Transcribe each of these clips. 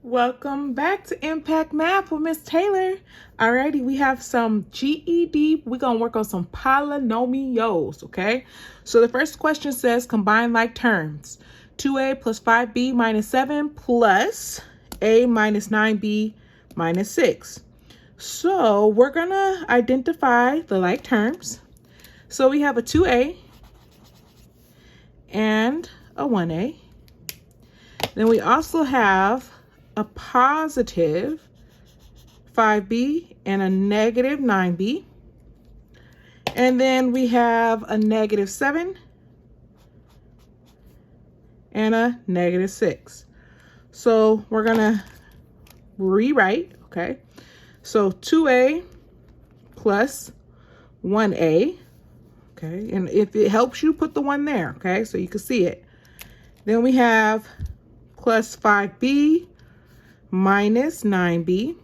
Welcome back to Impact Math with Miss Taylor. Alrighty, we have some GED. We're going to work on some polynomials, okay? So the first question says combine like terms. 2a plus 5b minus 7 plus a minus 9b minus 6. So we're going to identify the like terms. So we have a 2a and a 1a. Then we also have a positive 5b and a negative 9b. And then we have a negative 7 and a negative 6. So we're going to rewrite, okay? So 2a plus 1a, okay? And if it helps you, put the 1 there, okay? So you can see it. Then we have plus 5b minus 9b.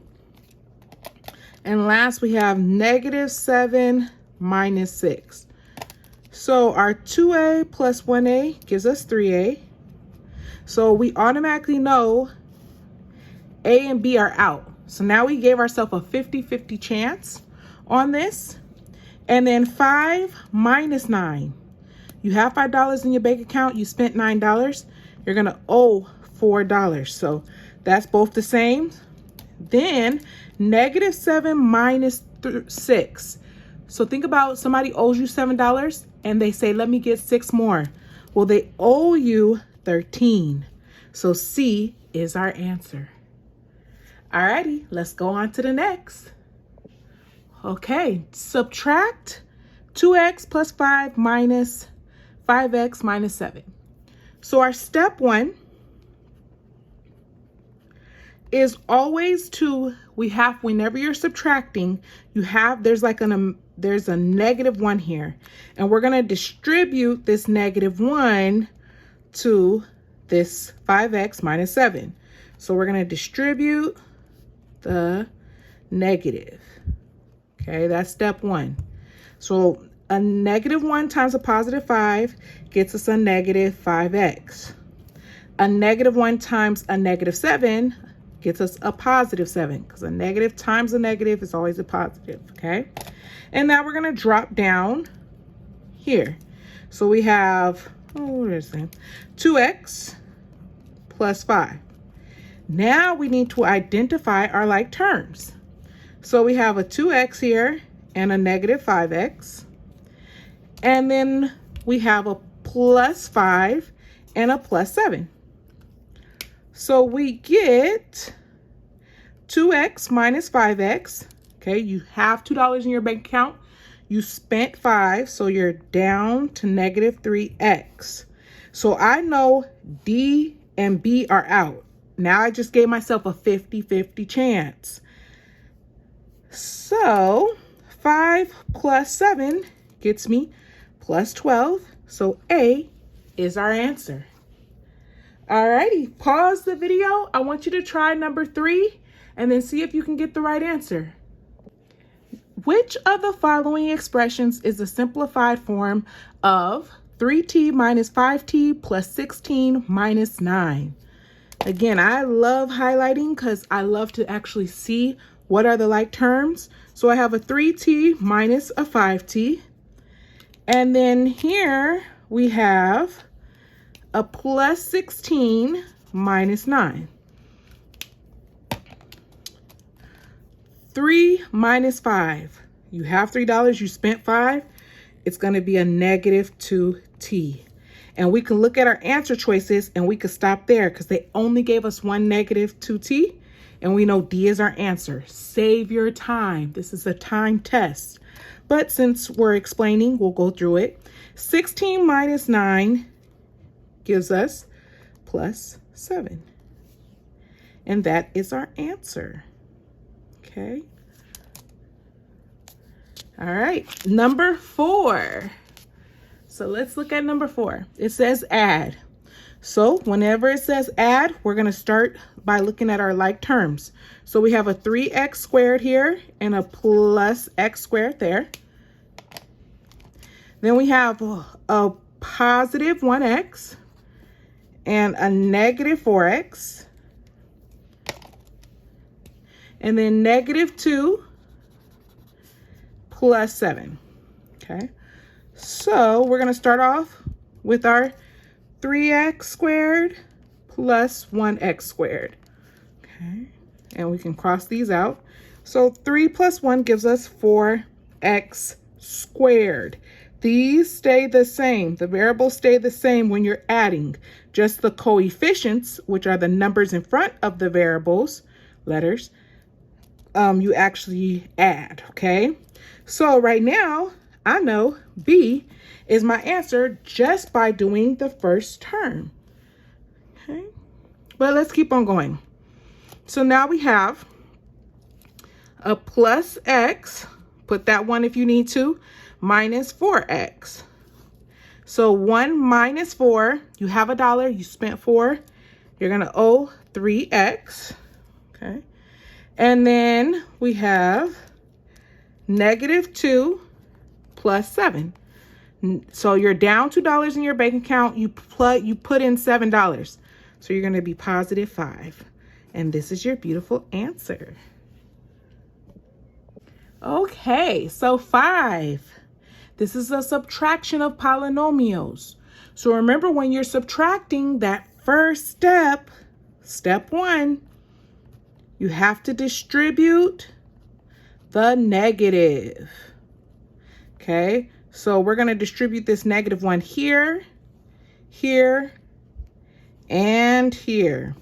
And last we have negative 7 minus 6. So our 2a plus 1a gives us 3a. So we automatically know a and b are out. So now we gave ourselves a 50-50 chance on this. And then 5 minus 9. You have $5 in your bank account. You spent $9. You're going to owe $4. So that's both the same. Then negative 7 minus 6. So think about somebody owes you $7 and they say, let me get 6 more. Well, they owe you 13. So C is our answer. Alrighty, let's go on to the next. Okay, subtract 2x plus 5 minus 5x minus 7. So our step 1 is always to, whenever you're subtracting, there's a negative 1 here. And we're going to distribute this negative 1 to this 5x minus 7. So we're going to distribute the negative. Okay, that's step 1. So a negative 1 times a positive 5 gets us a negative 5x. A negative 1 times a negative 7 gets us a positive 7, because a negative times a negative is always a positive, okay? And now we're going to drop down here. So we have, 2x plus 5. Now we need to identify our like terms. So we have a 2x here and a negative 5x. And then we have a plus 5 and a plus 7. So we get 2x minus 5x. Okay, you have $2 in your bank account. You spent 5, so you're down to negative 3x. So I know D and B are out. Now I just gave myself a 50-50 chance. So 5 plus 7 gets me plus 12. So A is our answer. Alrighty, pause the video. I want you to try number 3 and then see if you can get the right answer. Which of the following expressions is a simplified form of 3t minus 5t plus 16 minus 9? Again, I love highlighting because I love to actually see what are the like terms. So I have a 3t minus a 5t. And then here we have a plus 16 minus 9. 3 minus 5. You have $3, you spent 5. It's going to be a negative 2t. And we can look at our answer choices and we could stop there because they only gave us one negative 2t. And we know D is our answer. Save your time. This is a time test. But since we're explaining, we'll go through it. 16 minus 9 gives us plus 7. And that is our answer. Okay. All right, number 4. So let's look at number 4. It says add. So whenever it says add, we're going to start by looking at our like terms. So we have a 3x squared here and a plus x squared there. Then we have a positive 1x and a negative 4x. and then -2 plus 7. Okay, so we're going to start off with our 3x squared plus 1x squared. Okay, and we can cross these out. So 3 plus 1 gives us 4x squared. These stay the same. The variables stay the same when you're adding. Just the coefficients, which are the numbers in front of the variables, letters, you actually add, okay? So right now, I know B is my answer just by doing the first term, okay? But let's keep on going. So now we have a plus x, put that 1 if you need to, minus 4x. So 1 minus 4, you have $1, you spent 4, you're gonna owe 3x, okay? And then we have -2 plus 7. So you're down $2 in your bank account, you put in $7. So you're gonna be positive 5. And this is your beautiful answer. Okay, so 5. This is a subtraction of polynomials. So remember, when you're subtracting, that first step, step 1, you have to distribute the negative. Okay, so we're going to distribute this -1 here, here, and here.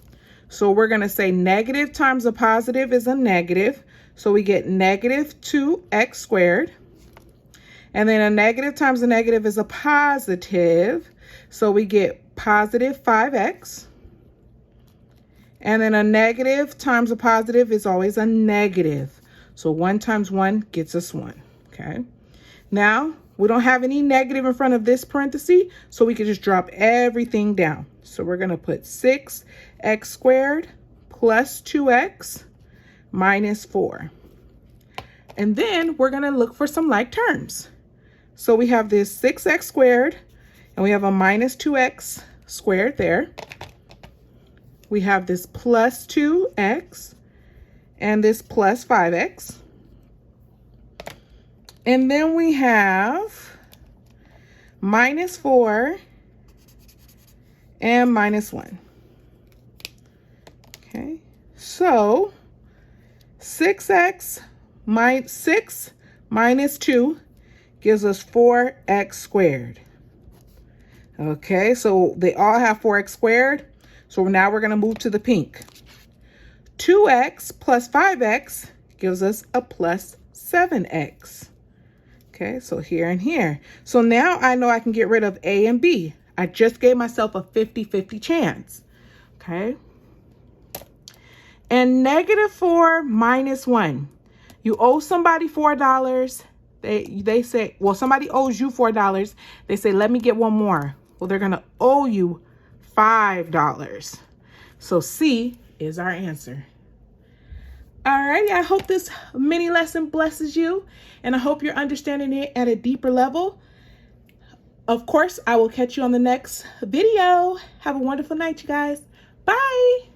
So we're going to say negative times a positive is a negative. So we get -2x squared. And then a negative times a negative is a positive. So we get positive 5x. And then a negative times a positive is always a negative. So 1 times 1 gets us 1, okay? Now, we don't have any negative in front of this parenthesis, so we can just drop everything down. So we're gonna put 6x squared plus 2x minus 4. And then we're gonna look for some like terms. So we have this 6x squared, and we have a minus 2x squared there. We have this plus 2x, and this plus 5x. And then we have minus 4 and minus 1. Okay, so 6 minus 2 gives us 4x squared. Okay, so they all have 4x squared. So now we're going to move to the pink. 2x plus 5x gives us a plus 7x. Okay, so here and here. So now I know I can get rid of A and B. I just gave myself a 50-50 chance. Okay. And -4 minus 1. You owe somebody $4. They say, well, somebody owes you $4. They say, let me get one more. Well, they're going to owe you $5. So C is our answer. Alrighty, I hope this mini lesson blesses you, and I hope you're understanding it at a deeper level. Of course, I will catch you on the next video. Have a wonderful night, you guys. Bye.